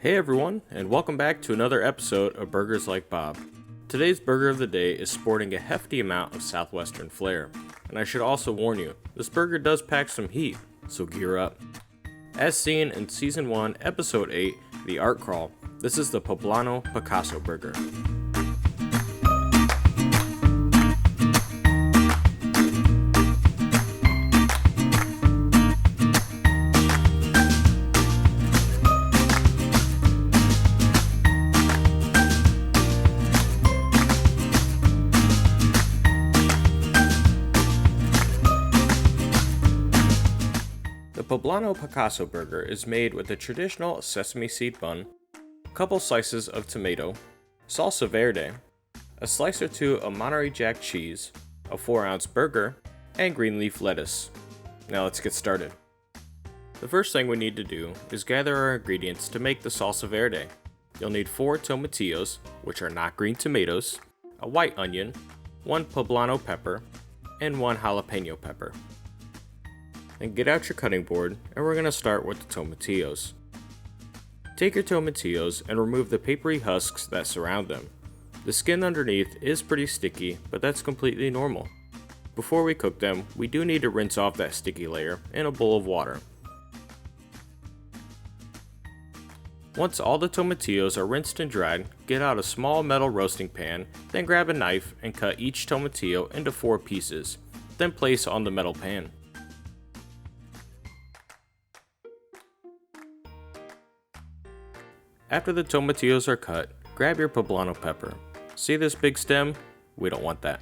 Hey everyone, and welcome back to another episode of Burgers Like Bob. Today's burger of the day is sporting a hefty amount of Southwestern flair, and I should also warn you, this burger does pack some heat, so gear up. As seen in Season 1, Episode 8, The Art Crawl, this is the Poblano Picasso Burger. The Poblano Picasso Burger is made with a traditional sesame seed bun, a couple slices of tomato, salsa verde, a slice or two of Monterey Jack cheese, a 4-ounce burger, and green leaf lettuce. Now let's get started. The first thing we need to do is gather our ingredients to make the salsa verde. You'll need 4 tomatillos, which are not green tomatoes, a white onion, 1 poblano pepper, and 1 jalapeno pepper. Then get out your cutting board, and we're going to start with the tomatillos. Take your tomatillos and remove the papery husks that surround them. The skin underneath is pretty sticky, but that's completely normal. Before we cook them, we do need to rinse off that sticky layer in a bowl of water. Once all the tomatillos are rinsed and dried, get out a small metal roasting pan, then grab a knife and cut each tomatillo into 4 pieces, then place on the metal pan. After the tomatillos are cut, grab your poblano pepper. See this big stem? We don't want that.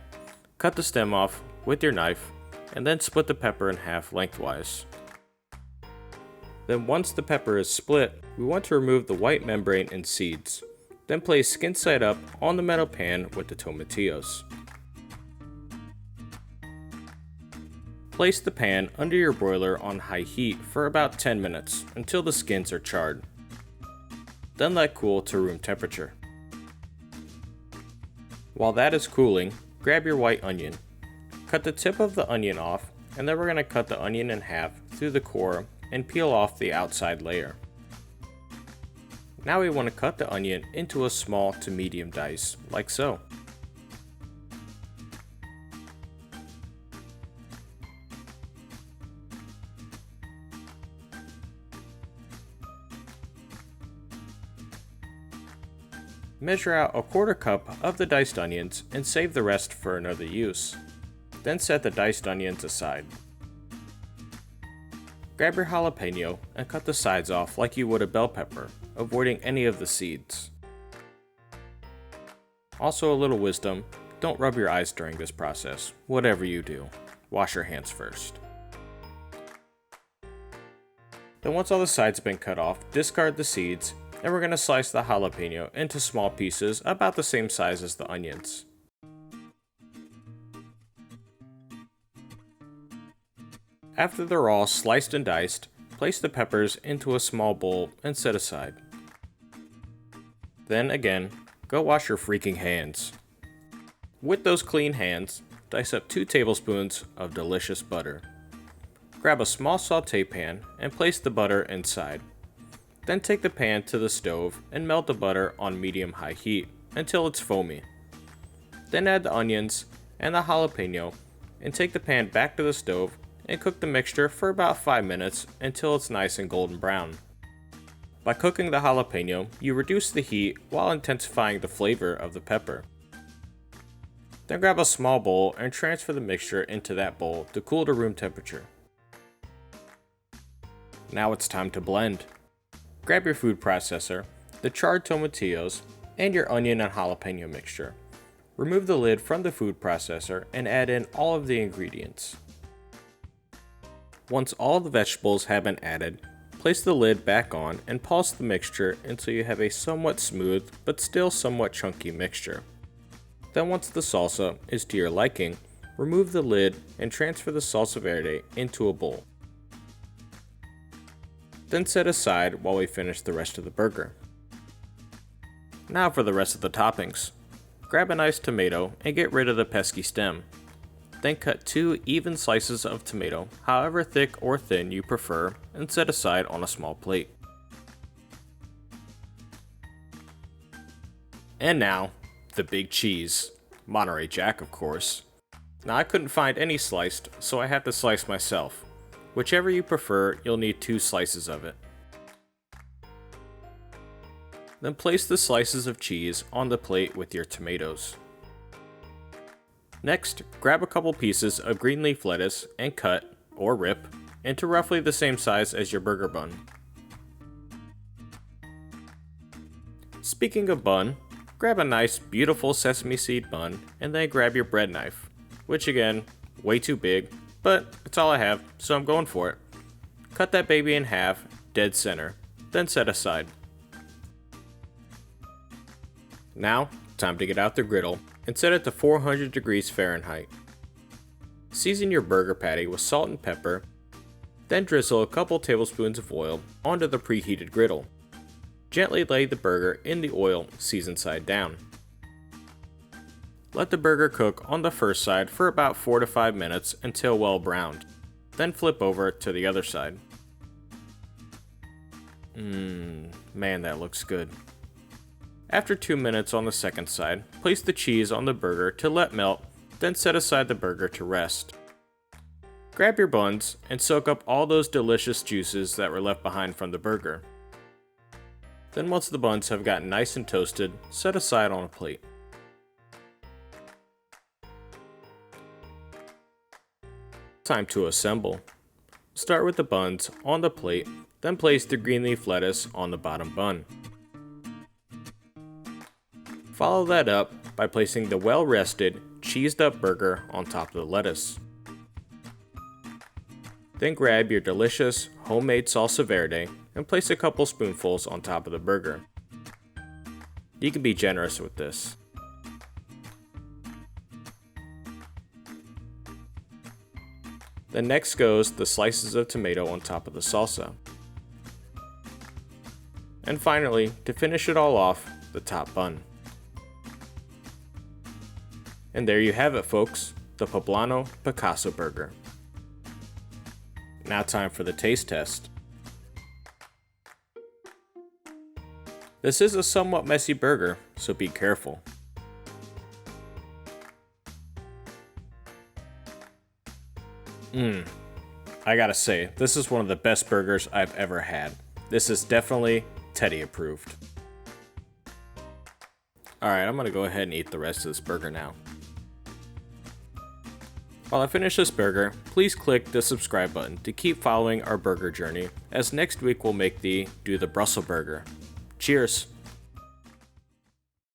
Cut the stem off with your knife, and then split the pepper in half lengthwise. Then once the pepper is split, we want to remove the white membrane and seeds. Then place skin side up on the metal pan with the tomatillos. Place the pan under your broiler on high heat for about 10 minutes until the skins are charred. Then let cool to room temperature. While that is cooling, grab your white onion. Cut the tip of the onion off, and then we're going to cut the onion in half through the core and peel off the outside layer. Now we want to cut the onion into a small to medium dice, like so. Measure out a 1/4 cup of the diced onions and save the rest for another use. Then set the diced onions aside. Grab your jalapeno and cut the sides off like you would a bell pepper, avoiding any of the seeds. Also a little wisdom, don't rub your eyes during this process, whatever you do. Wash your hands first. Then once all the sides have been cut off, discard the seeds, and we're going to slice the jalapeno into small pieces about the same size as the onions. After they're all sliced and diced, place the peppers into a small bowl and set aside. Then again, go wash your freaking hands. With those clean hands, dice up 2 tablespoons of delicious butter. Grab a small saute pan and place the butter inside. Then take the pan to the stove and melt the butter on medium-high heat until it's foamy. Then add the onions and the jalapeno and take the pan back to the stove and cook the mixture for about 5 minutes until it's nice and golden brown. By cooking the jalapeno, you reduce the heat while intensifying the flavor of the pepper. Then grab a small bowl and transfer the mixture into that bowl to cool to room temperature. Now it's time to blend. Grab your food processor, the charred tomatillos, and your onion and jalapeno mixture. Remove the lid from the food processor and add in all of the ingredients. Once all the vegetables have been added, place the lid back on and pulse the mixture until you have a somewhat smooth but still somewhat chunky mixture. Then once the salsa is to your liking, remove the lid and transfer the salsa verde into a bowl. Then set aside while we finish the rest of the burger. Now for the rest of the toppings. Grab a nice tomato and get rid of the pesky stem. Then cut 2 even slices of tomato, however thick or thin you prefer, and set aside on a small plate. And now, the big cheese. Monterey Jack, of course. Now I couldn't find any sliced, so I had to slice myself. Whichever you prefer, you'll need 2 slices of it. Then place the slices of cheese on the plate with your tomatoes. Next, grab a couple pieces of green leaf lettuce and cut, or rip, into roughly the same size as your burger bun. Speaking of bun, grab a nice, beautiful sesame seed bun and then grab your bread knife, which again, way too big, but it's all I have, so I'm going for it. Cut that baby in half, dead center, then set aside. Now, time to get out the griddle and set it to 400 degrees Fahrenheit. Season your burger patty with salt and pepper, then drizzle a couple tablespoons of oil onto the preheated griddle. Gently lay the burger in the oil, seasoned side down. Let the burger cook on the first side for about 4 to 5 minutes until well browned. Then flip over to the other side. Man, that looks good. After 2 minutes on the second side, place the cheese on the burger to let melt, then set aside the burger to rest. Grab your buns and soak up all those delicious juices that were left behind from the burger. Then once the buns have gotten nice and toasted, set aside on a plate. Time to assemble. Start with the buns on the plate, then place the green leaf lettuce on the bottom bun. Follow that up by placing the well-rested, cheesed-up burger on top of the lettuce. Then grab your delicious, homemade salsa verde and place a couple spoonfuls on top of the burger. You can be generous with this. Then next goes the slices of tomato on top of the salsa. And finally, to finish it all off, the top bun. And there you have it, folks, the Poblano Picasso Burger. Now time for the taste test. This is a somewhat messy burger, so be careful. I gotta say, this is one of the best burgers I've ever had. This is definitely Teddy approved. Alright, I'm gonna go ahead and eat the rest of this burger now. While I finish this burger, please click the subscribe button to keep following our burger journey, as next week we'll make the Brussels burger. Cheers!